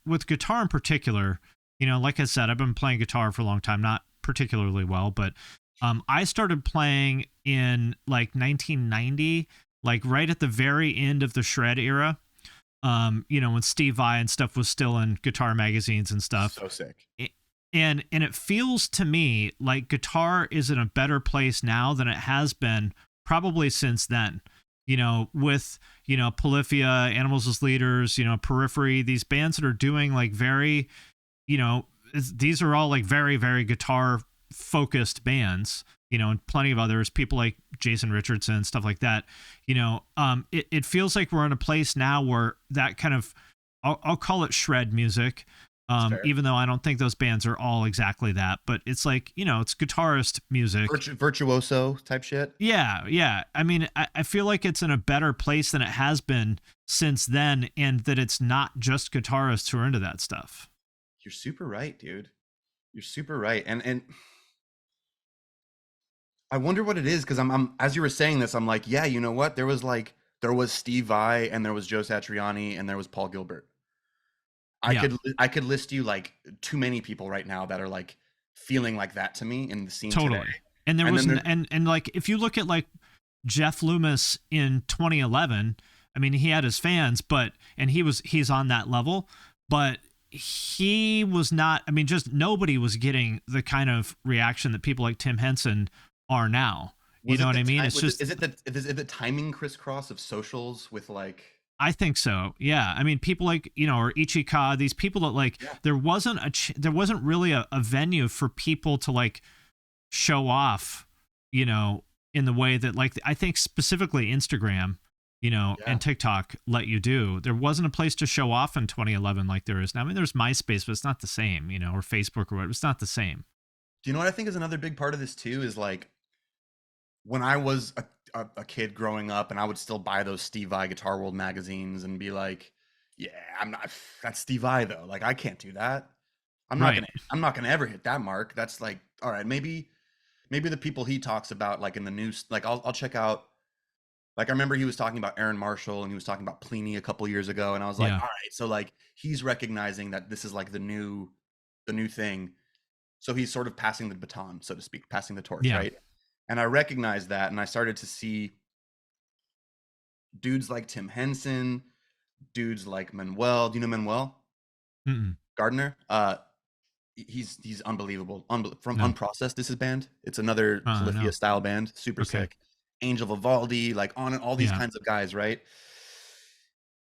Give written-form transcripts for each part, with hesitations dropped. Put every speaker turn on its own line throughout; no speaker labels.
with guitar in particular, like I said, I've been playing guitar for a long time, not particularly well, but I started playing in like 1990, like right at the very end of the shred era. When Steve Vai and stuff was still in guitar magazines and stuff.
So sick.
And it feels to me like guitar is in a better place now than it has been probably since then. With Polyphia, Animals as Leaders, Periphery, these bands that are doing like very, these are all like very, very guitar focused bands, and plenty of others, people like Jason Richardson, stuff like that. It feels like we're in a place now where that kind of, I'll call it shred music. Even though I don't think those bands are all exactly that, but it's like, it's guitarist music.
Virtuoso type shit.
Yeah. Yeah. I mean, I feel like it's in a better place than it has been since then. And that it's not just guitarists who are into that stuff.
You're super right, dude. You're super right. And I wonder what it is. Cause I'm, as you were saying this, I'm like, yeah, you know what? There was Steve Vai and there was Joe Satriani and there was Paul Gilbert. I could list you like too many people right now that are like feeling like that to me in the scene
totally.
Today.
And there was and like if you look at like Jeff Loomis in 2011, I mean he had his fans, and he's on that level, but he was not. I mean, just nobody was getting the kind of reaction that people like Tim Henson are now. You know what I mean? It's just
is it the timing crisscross of socials with like.
I think so. Yeah. I mean, people like, or Ichika, these people that like, there wasn't really a venue for people to like show off, in the way that like, I think specifically Instagram, and TikTok let you do. There wasn't a place to show off in 2011 like there is now. I mean, there's MySpace, but it's not the same, or Facebook or whatever. It's not the same.
Do you know what I think is another big part of this too? Is like when I was a kid growing up and I would still buy those Steve Vai Guitar World magazines and be like, yeah, that's Steve Vai though. Like I can't do that. I'm not gonna ever hit that mark. That's like, all right, maybe the people he talks about like in the news, like I'll check out, like I remember he was talking about Aaron Marshall and he was talking about Pliny a couple years ago. And I was like, all right, so like he's recognizing that this is like the new thing. So he's sort of passing the baton, so to speak, passing the torch, right? And I recognized that, and I started to see dudes like Tim Henson, dudes like Manuel. Do you know Manuel Gardner? He's unbelievable. From Unprocessed, this is band. It's another Polyphia style band, super sick. Angel Vivaldi, like on and all these kinds of guys, right?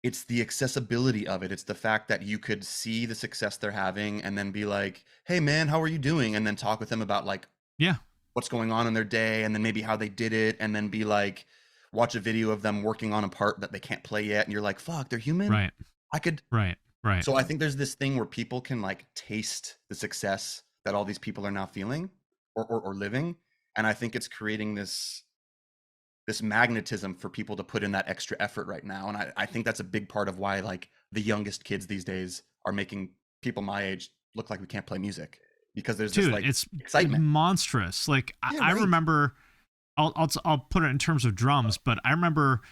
It's the accessibility of it. It's the fact that you could see the success they're having and then be like, hey man, how are you doing? And then talk with them about like, what's going on in their day, and then maybe how they did it, and then be like, watch a video of them working on a part that they can't play yet, and you're like, fuck, they're human.
Right. Right.
So I think there's this thing where people can like taste the success that all these people are now feeling or living, and I think it's creating this magnetism for people to put in that extra effort right now, and I think that's a big part of why like the youngest kids these days are making people my age look like we can't play music. Because there's this like
it's
excitement.
Monstrous. Like I remember, I'll put it in terms of drums, but I remember,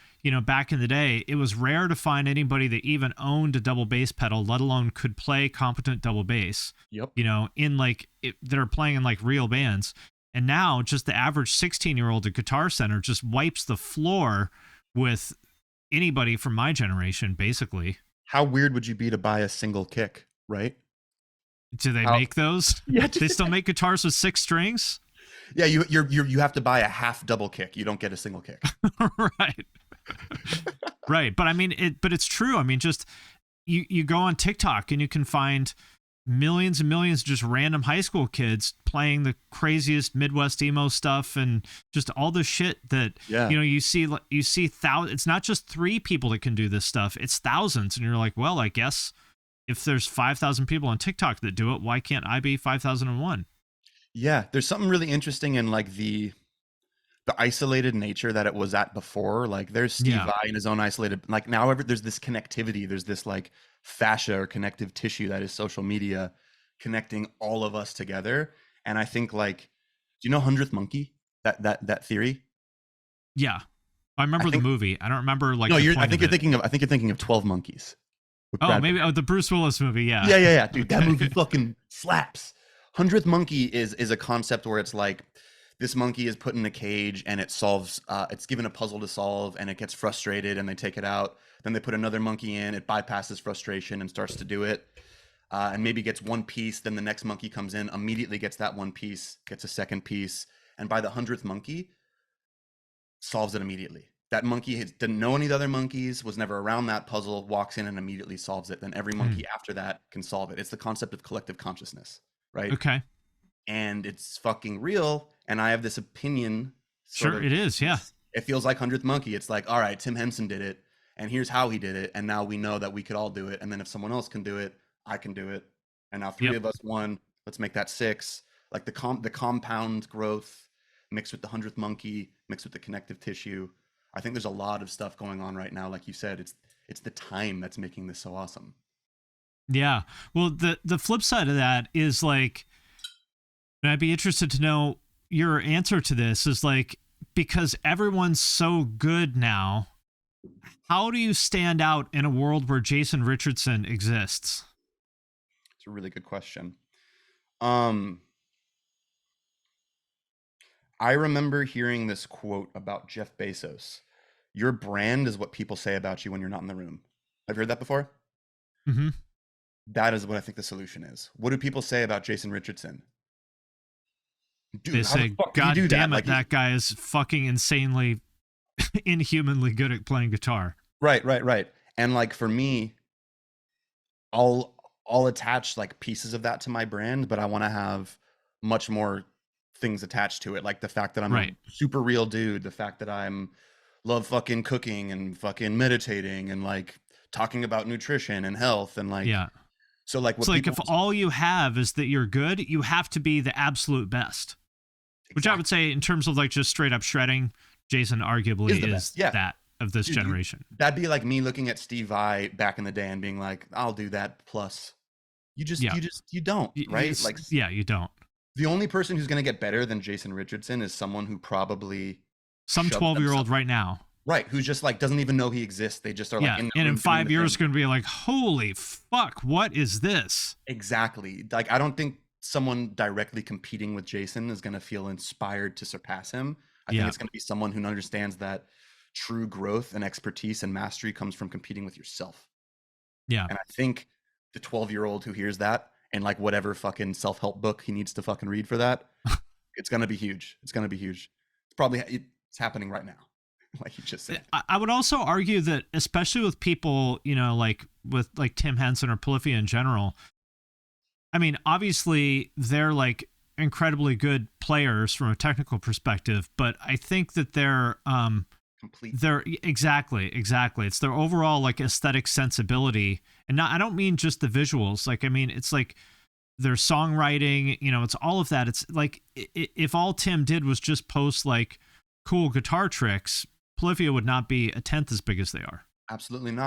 back in the day, it was rare to find anybody that even owned a double bass pedal, let alone could play competent double bass.
Yep.
In like that are playing in like real bands. And now just the average 16-year-old at Guitar Center just wipes the floor with anybody from my generation, basically.
How weird would you be to buy a single kick, right?
Do they make those? Yeah, they still make guitars with 6 strings.
Yeah, you have to buy a half double kick. You don't get a single kick.
Right. Right, but I mean, it's true. I mean, just you go on TikTok and you can find millions and millions of just random high school kids playing the craziest Midwest emo stuff and just all the shit that you see thousands. It's not just 3 people that can do this stuff; it's thousands, and you're like, well, I guess. If there's 5,000 people on TikTok that do it, why can't I be 5,001?
Yeah, there's something really interesting in like the isolated nature that it was at before. Like there's Steve Vai in his own isolated, like now there's this connectivity. There's this like fascia or connective tissue that is social media connecting all of us together. And I think like, do you know 100th Monkey? That theory?
Yeah. I remember the movie. I don't remember like.
No, I think you're thinking of 12 Monkeys. with
Oh,
Brad Pitt.
maybe the Bruce Willis movie. Yeah.
Yeah, dude, that movie fucking slaps. 100th Monkey is a concept where it's like this monkey is put in a cage and it solves it's given a puzzle to solve and it gets frustrated and they take it out. Then they put another monkey in, it bypasses frustration and starts to do it. And maybe gets one piece, then the next monkey comes in, immediately gets that one piece, gets a second piece, and by the 100th monkey, solves it immediately. That monkey didn't know any of the other monkeys, was never around that puzzle, walks in and immediately solves it. Then every monkey after that can solve it. It's the concept of collective consciousness, right?
Okay.
And it's fucking real. And I have this opinion.
Sure, it is. Yeah.
It feels like 100th Monkey. It's like, all right, Tim Henson did it, and here's how he did it. And now we know that we could all do it. And then if someone else can do it, I can do it. And now three of us won. Let's make that 6. Like the compound growth mixed with the 100th Monkey, mixed with the connective tissue. I think there's a lot of stuff going on right now. Like you said, it's the time that's making this so awesome.
Yeah. Well, the flip side of that is like, and I'd be interested to know your answer to this is like, because everyone's so good now, how do you stand out in a world where Jason Richardson exists?
It's a really good question. I remember hearing this quote about Jeff Bezos. Your brand is what people say about you when you're not in the room. Have you heard that before?
Mm-hmm.
That is what I think the solution is. What do people say about Jason Richardson?
Dude, they say, God damn it, that guy is fucking insanely, inhumanly good at playing guitar.
Right. And like for me, I'll attach like pieces of that to my brand, but I want to have much more things attached to it. Like the fact that I'm a super real dude, the fact that I'm love fucking cooking and fucking meditating and like talking about nutrition and health and like, so like,
it's like if all you have is that you're good, you have to be the absolute best. Exactly. Which I would say in terms of like just straight up shredding, Jason arguably is that of this generation.
That'd be like me looking at Steve Vai back in the day and being like, I'll do that plus. You don't, right? Like,
you don't.
The only person who's going to get better than Jason Richardson is someone who probably
some 12-year-old right now.
Right, who's just like doesn't even know he exists. They just are like
and in 5 years going to be like, holy fuck, what is this?
Exactly. Like I don't think someone directly competing with Jason is going to feel inspired to surpass him. I think it's going to be someone who understands that true growth and expertise and mastery comes from competing with yourself.
Yeah.
And I think the 12-year-old who hears that and like whatever fucking self-help book he needs to fucking read for that, it's going to be huge. It's it's happening right now. Like you just said.
I would also argue that especially with people, you know, like with like Tim Henson or Polyphia in general, I mean, obviously they're like incredibly good players from a technical perspective, but I think that they're
complete.
They're exactly. It's their overall like aesthetic sensibility. And I don't mean just the visuals. Like, I mean, it's like their songwriting, you know, it's all of that. It's like if all Tim did was just post like cool guitar tricks, Polyphia would not be a tenth as big as they are.
Absolutely not.